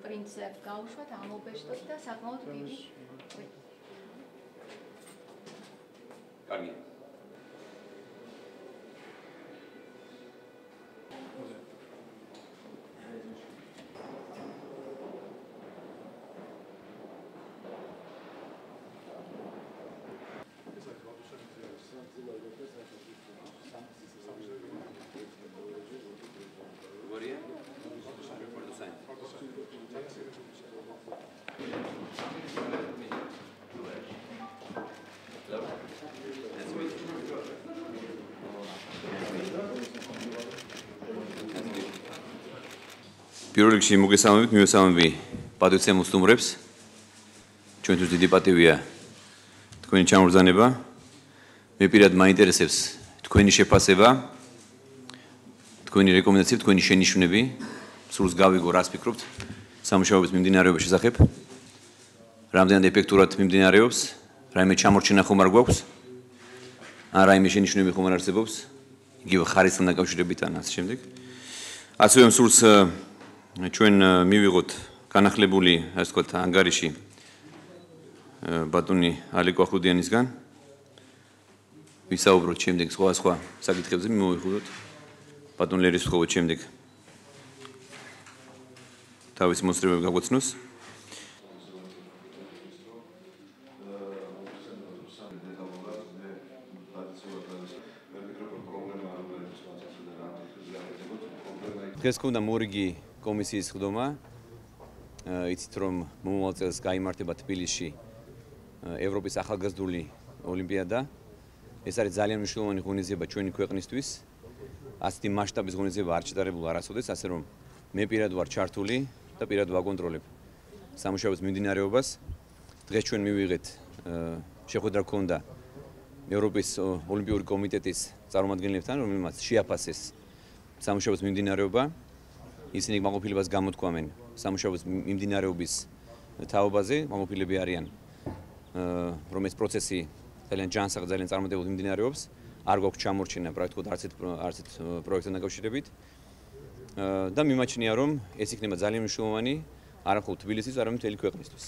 პრინციპ გავუშვათ ამობეშტოთ და საკმაოდ დიდი. კარგი. პირველ რიგში მოგესალმებით, მივესალმები პატივცემულ სტუმრებს. ჩვენთვის დიდი პატივია თქვენი ჩამორძანება. მე პირად მაინტერესებს თქვენი შეფასება, თქვენი რეკომენდაციები, თქვენი შენიშვნები. სულს გავიგო, რას ფიქრობთ სამუშაოების მიმდინარეობის შესახებ. რამდენად ეფექტურად მიმდინარეობს, რაიმე ჩამორჩენა ხომ არ გვაქვს? ან რაიმე შენიშვნები ხომ არ არსებობს? იგივე ხარისხთან დაკავშირებით ან ასე შემდეგ. ასევე სულს ჩვენ მივიღოთ განახლებული, ასე ვთქვათ, ანგარიში ბატონი ალეკო ახვლედიანისგან. ვისაუბროთ შემდეგ სხვა საკითხებზე, მივიღოთ ბატონ ლერის მხოლოდ შემდეგ თავის მოსწრებები გაგვაცნოს. დღეს გქონდა მორიგი კომისიის ხდომა. იცით რომ მომავალ წელს გაიმართება თბილისში ევროპის ახალგაზრდული ოლიმპიადა. ეს არის ძალიან მნიშვნელოვანი ღონისძიება ჩვენი ქვეყნისთვის. ასეთი მასშტაბის ღონისძიება არ ჩატარებულა არასოდეს, ასე რომ მე პირად ვარ ჩართული და პირად ვაკონტროლებ სამუშაოების მიმდინარეობას. დღეს ჩვენ მივიღეთ შეხვედრა გქონდა ევროპის ოლიმპიური კომიტეტის წარმომადგენლებთან, რომელმაც შეაფასეს სამუშაოების მიმდინარეობა. ისინი კმაყოფილებას გამოთქვამენ სამუშაოების მიმდინარეობის თაობაზე, კმაყოფილები არიან რომ ეს პროცესი ძალიან ჯანსაღ, ძალიან წარმატებულად მიმდინარეობს. არ გვაქვს ჩამორჩენა პრაქტიკულად არც ერთ პროექტთან დაკავშირებით. და მიმაჩნია რომ ეს იქნება ძალიან მნიშვნელოვანი არა მხოლოდ თბილისის, არამედ მთელი ქვეყნისთვის.